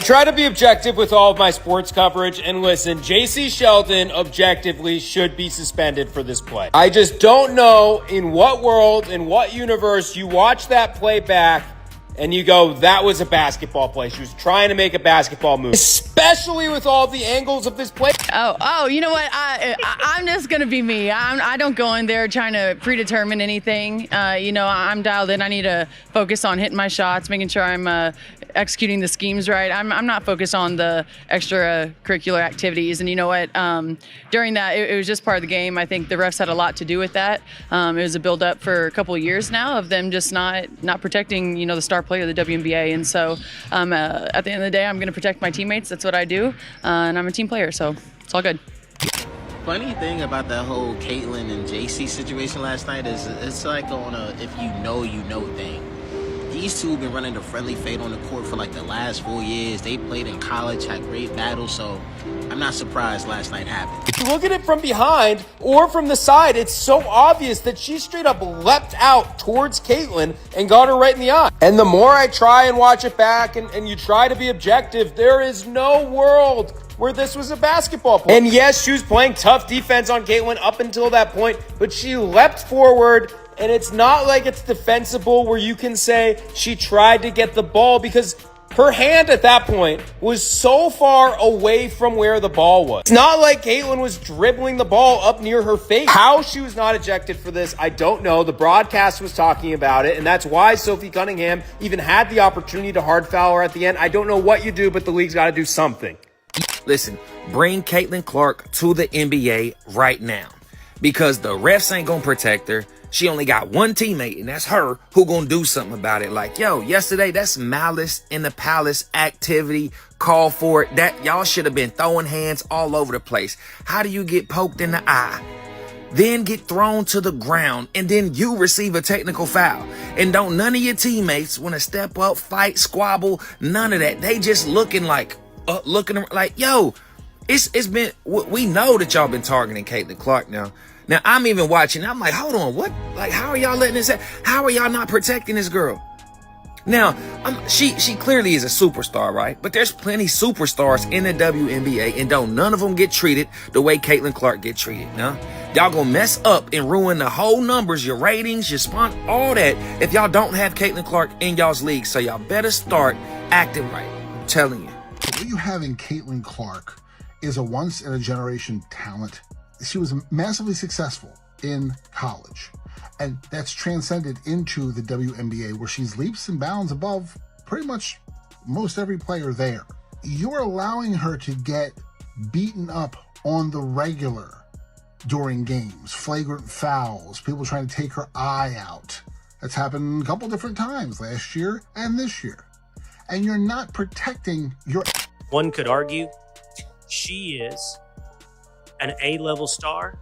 Try to be objective with all of my sports coverage, and listen, Jacy Sheldon objectively should be suspended for this play. I just don't know in what world, in what universe you watch that play back and you go, that was a basketball play. She was trying to make a basketball move, especially with all the angles of this play. Oh, you know what? I'm just going to be me. I don't go in there trying to predetermine anything. I'm dialed in. I need to focus on hitting my shots, making sure I'm executing the schemes right. I'm not focused on the extracurricular activities. And you know what? During that, it was just part of the game. I think the refs had a lot to do with that. It was a build-up for a couple of years now of them just not protecting, the star player of the WNBA. And so at the end of the day, I'm going to protect my teammates. That's what I do. And I'm a team player, so it's all good. Funny thing about that whole Caitlyn and Jacy situation last night is it's like on a if you know thing. These two have been running the friendly fade on the court for like the last 4 years. They played in college, had great battles, so I'm not surprised last night happened. If you look at it from behind or from the side, it's so obvious that she straight up leapt out towards Caitlyn and got her right in the eye. And the more I try and watch it back and you try to be objective, there is no world where this was a basketball play. And yes, she was playing tough defense on Caitlyn up until that point, but she leapt forward. And it's not like it's defensible where you can say she tried to get the ball, because her hand at that point was so far away from where the ball was. It's not like Caitlyn was dribbling the ball up near her face. How she was not ejected for this, I don't know. The broadcast was talking about it, and that's why Sophie Cunningham even had the opportunity to hard foul her at the end. I don't know what you do, but the league's got to do something. Listen, bring Caitlin Clark to the NBA right now, because the refs ain't gonna protect her. She only got one teammate, and that's her, who gonna do something about it. Like, yo, yesterday, that's malice in the palace activity. Call for it. That y'all should have been throwing hands all over the place. How do you get poked in the eye, then get thrown to the ground, and then you receive a technical foul? And don't none of your teammates want to step up, fight, squabble, none of that. They just looking like, yo, it's been, we know that y'all been targeting Caitlin Clark now. Now, I'm even watching. I'm like, hold on, what? Like, how are y'all letting this happen? How are y'all not protecting this girl? Now, she clearly is a superstar, right? But there's plenty superstars in the WNBA, and don't none of them get treated the way Caitlin Clark get treated. Now, y'all gonna mess up and ruin the whole numbers, your ratings, your sponsor, all that, if y'all don't have Caitlin Clark in y'all's league. So y'all better start acting right. I'm telling you. What you have in Caitlin Clark is a once-in-a-generation talent. She was massively successful in college, and that's transcended into the WNBA, where she's leaps and bounds above pretty much most every player there. You're allowing her to get beaten up on the regular during games, flagrant fouls, people trying to take her eye out. That's happened a couple different times last year and this year. And you're not protecting your... One could argue she is an A-level star,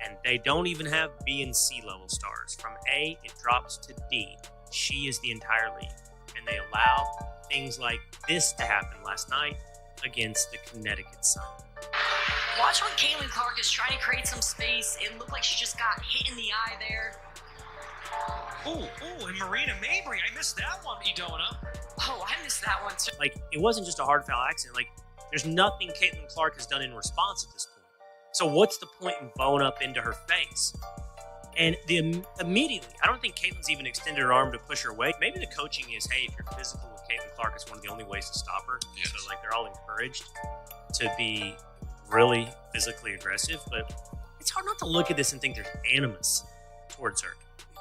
and they don't even have B and C-level stars. From A, it drops to D. She is the entire league, and they allow things like this to happen last night against the Connecticut Sun. Watch when Caitlin Clark is trying to create some space. It looked like she just got hit in the eye there. And Marina Mabry, I missed that one, Edona. Oh, I missed that one too. Like, it wasn't just a hard foul accident. Like, there's nothing Caitlin Clark has done in response at this point. So what's the point in bowing up into her face? And immediately, I don't think Caitlyn's even extended her arm to push her away. Maybe the coaching is, hey, if you're physical with Caitlin Clark, it's one of the only ways to stop her. Yes. So, like, they're all encouraged to be really physically aggressive. But it's hard not to look at this and think there's animus towards her.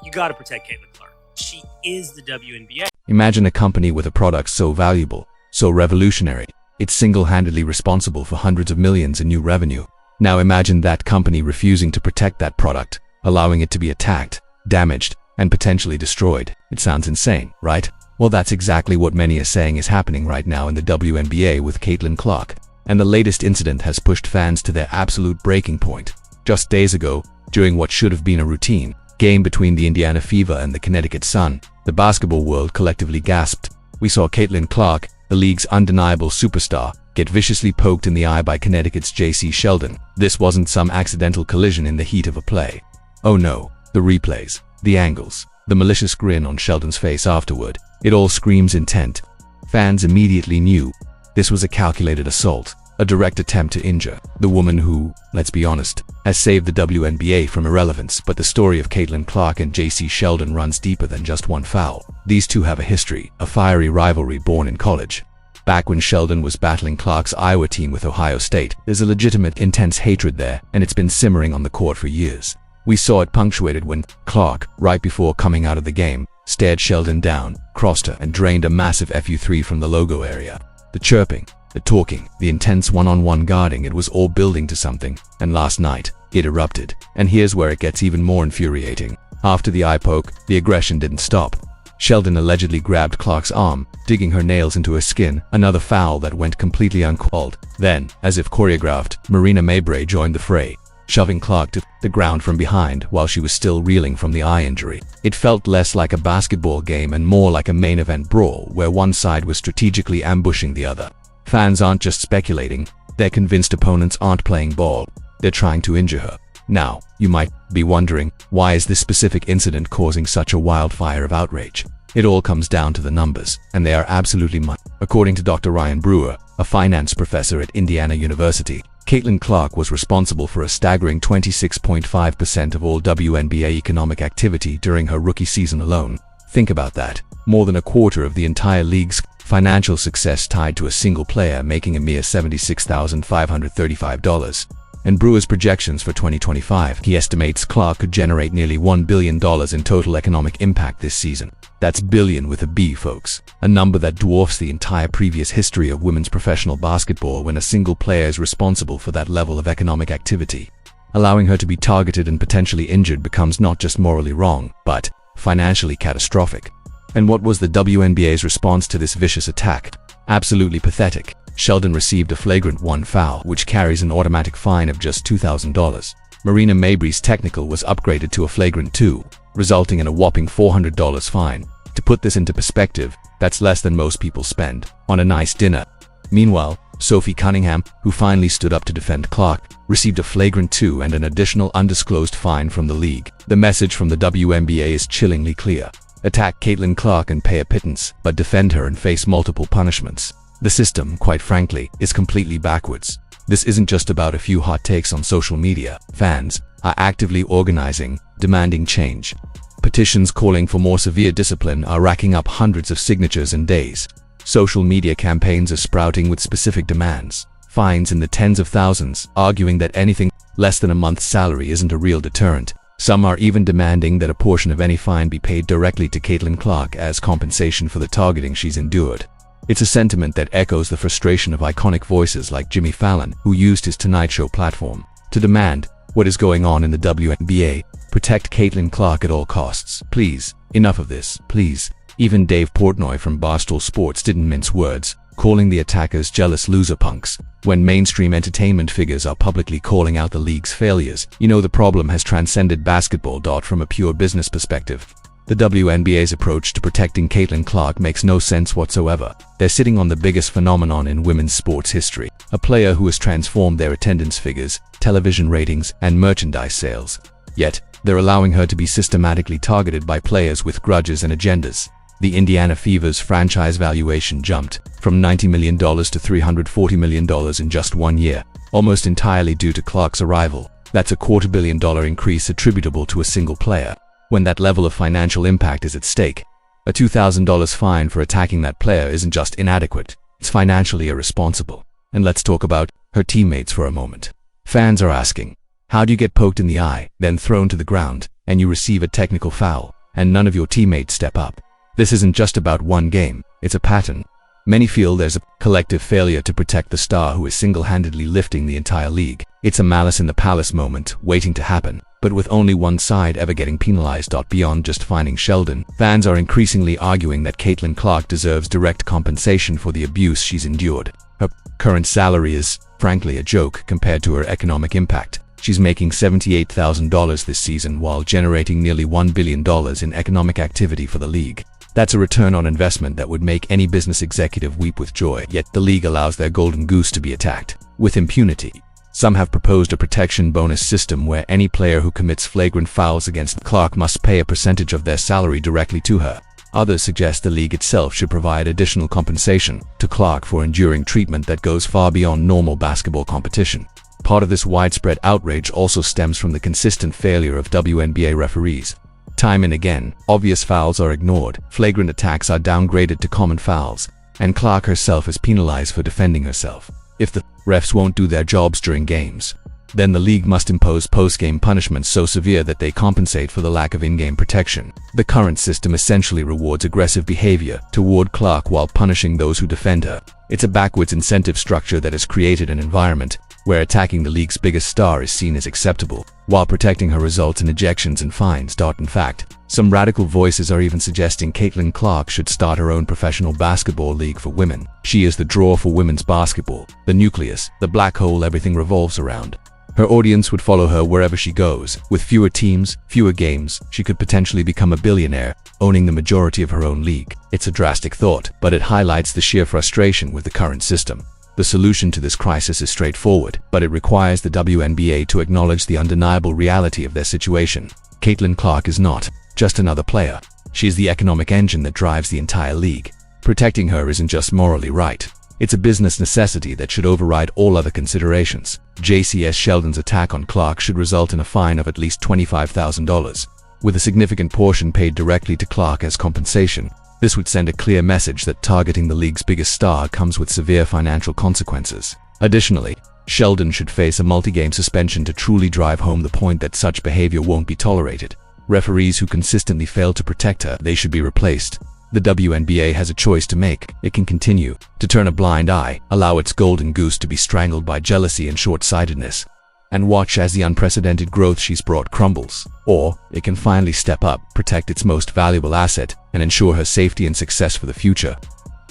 You got to protect Caitlin Clark. She is the WNBA. Imagine a company with a product so valuable, so revolutionary, it's single-handedly responsible for hundreds of millions in new revenue. Now imagine that company refusing to protect that product, allowing it to be attacked, damaged, and potentially destroyed. It sounds insane, right? Well, that's exactly what many are saying is happening right now in the WNBA with Caitlin Clark. And the latest incident has pushed fans to their absolute breaking point. Just days ago, during what should have been a routine game between the Indiana Fever and the Connecticut Sun, the basketball world collectively gasped. We saw Caitlin Clark, the league's undeniable superstar, get viciously poked in the eye by Connecticut's Jacy Sheldon. This wasn't some accidental collision in the heat of a play. Oh no, the replays, the angles, the malicious grin on Sheldon's face afterward, it all screams intent. Fans immediately knew This was a calculated assault, a direct attempt to injure the woman who, let's be honest, has saved the WNBA from irrelevance. But the story of Caitlin Clark and Jacy Sheldon runs deeper than just one foul. These two have a history, a fiery rivalry born in college. Back when Sheldon was battling Clark's Iowa team with Ohio State, there's a legitimate, intense hatred there, and it's been simmering on the court for years. We saw it punctuated when Clark, right before coming out of the game, stared Sheldon down, crossed her, and drained a massive FU3 from the logo area. The chirping, the talking, the intense one-on-one guarding, it was all building to something, and last night, it erupted. And here's where it gets even more infuriating. After the eye poke, the aggression didn't stop. Sheldon allegedly grabbed Clark's arm, digging her nails into her skin, another foul that went completely uncalled. Then, as if choreographed, Marina Mabrey joined the fray, shoving Clark to the ground from behind while she was still reeling from the eye injury. It felt less like a basketball game and more like a main event brawl where one side was strategically ambushing the other. Fans aren't just speculating, they're convinced opponents aren't playing ball, they're trying to injure her. Now, you might be wondering, why is this specific incident causing such a wildfire of outrage? It all comes down to the numbers, and they are absolutely According to Dr. Ryan Brewer, a finance professor at Indiana University, Caitlin Clark was responsible for a staggering 26.5% of all WNBA economic activity during her rookie season alone. Think about that. More than a quarter of the entire league's financial success tied to a single player making a mere $76,535. And Brewer's projections for 2025, he estimates Clark could generate nearly $1 billion in total economic impact this season. That's billion with a B, folks. A number that dwarfs the entire previous history of women's professional basketball when a single player is responsible for that level of economic activity. Allowing her to be targeted and potentially injured becomes not just morally wrong, but financially catastrophic. And what was the WNBA's response to this vicious attack? Absolutely pathetic. Sheldon received a flagrant 1 foul, which carries an automatic fine of just $2,000. Marina Mabrey's technical was upgraded to a flagrant 2, resulting in a whopping $400 fine. To put this into perspective, that's less than most people spend on a nice dinner. Meanwhile, Sophie Cunningham, who finally stood up to defend Clark, received a flagrant 2 and an additional undisclosed fine from the league. The message from the WNBA is chillingly clear. Attack Caitlin Clark and pay a pittance, but defend her and face multiple punishments. The system, quite frankly, is completely backwards. This isn't just about a few hot takes on social media. Fans are actively organizing, demanding change. Petitions calling for more severe discipline are racking up hundreds of signatures in days. Social media campaigns are sprouting with specific demands. Fines in the tens of thousands, arguing that anything less than a month's salary isn't a real deterrent. Some are even demanding that a portion of any fine be paid directly to Caitlin Clark as compensation for the targeting she's endured. It's a sentiment that echoes the frustration of iconic voices like Jimmy Fallon, who used his Tonight Show platform to demand, what is going on in the WNBA? Protect Caitlin Clark at all costs. Please, enough of this, please. Even Dave Portnoy from Barstool Sports didn't mince words, calling the attackers jealous loser punks. When mainstream entertainment figures are publicly calling out the league's failures, you know the problem has transcended basketball. From a pure business perspective, the WNBA's approach to protecting Caitlin Clark makes no sense whatsoever. They're sitting on the biggest phenomenon in women's sports history, a player who has transformed their attendance figures, television ratings, and merchandise sales. Yet, they're allowing her to be systematically targeted by players with grudges and agendas. The Indiana Fever's franchise valuation jumped from $90 million to $340 million in just 1 year, almost entirely due to Clark's arrival. That's a $250 million increase attributable to a single player. When that level of financial impact is at stake, a $2,000 fine for attacking that player isn't just inadequate, it's financially irresponsible. And let's talk about her teammates for a moment. Fans are asking, how do you get poked in the eye, then thrown to the ground, and you receive a technical foul, and none of your teammates step up? This isn't just about one game, it's a pattern. Many feel there's a collective failure to protect the star who is single-handedly lifting the entire league. It's a malice in the palace moment waiting to happen, but with only one side ever getting penalized. Beyond just fining Sheldon, fans are increasingly arguing that Caitlin Clark deserves direct compensation for the abuse she's endured. Her current salary is, frankly, a joke compared to her economic impact. She's making $78,000 this season while generating nearly $1 billion in economic activity for the league. That's a return on investment that would make any business executive weep with joy. Yet the league allows their golden goose to be attacked with impunity. Some have proposed a protection bonus system where any player who commits flagrant fouls against Clark must pay a percentage of their salary directly to her. Others suggest the league itself should provide additional compensation to Clark for enduring treatment that goes far beyond normal basketball competition. Part of this widespread outrage also stems from the consistent failure of WNBA referees. Time and again, obvious fouls are ignored, flagrant attacks are downgraded to common fouls, and Clark herself is penalized for defending herself. If the refs won't do their jobs during games, then the league must impose post-game punishments so severe that they compensate for the lack of in-game protection. The current system essentially rewards aggressive behavior toward Clark while punishing those who defend her. It's a backwards incentive structure that has created an environment where attacking the league's biggest star is seen as acceptable, while protecting her results in ejections and fines. In fact, some radical voices are even suggesting Caitlin Clark should start her own professional basketball league for women. She is the draw for women's basketball, the nucleus, the black hole everything revolves around. Her audience would follow her wherever she goes. With fewer teams, fewer games, she could potentially become a billionaire, owning the majority of her own league. It's a drastic thought, but it highlights the sheer frustration with the current system. The solution to this crisis is straightforward, but it requires the WNBA to acknowledge the undeniable reality of their situation. Caitlin Clark is not just another player. She is the economic engine that drives the entire league. Protecting her isn't just morally right. It's a business necessity that should override all other considerations. Jacy Sheldon's attack on Clark should result in a fine of at least $25,000, with a significant portion paid directly to Clark as compensation. This would send a clear message that targeting the league's biggest star comes with severe financial consequences. Additionally, Sheldon should face a multi-game suspension to truly drive home the point that such behavior won't be tolerated. Referees who consistently fail to protect her, they should be replaced. The WNBA has a choice to make. It can continue to turn a blind eye, allow its golden goose to be strangled by jealousy and short-sightedness, and watch as the unprecedented growth she's brought crumbles. Or it can finally step up, protect its most valuable asset, and ensure her safety and success for the future.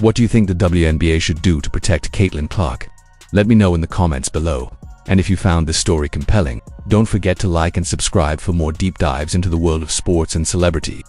What do you think the WNBA should do to protect Caitlin Clark? Let me know in the comments below. And if you found this story compelling, don't forget to like and subscribe for more deep dives into the world of sports and celebrity.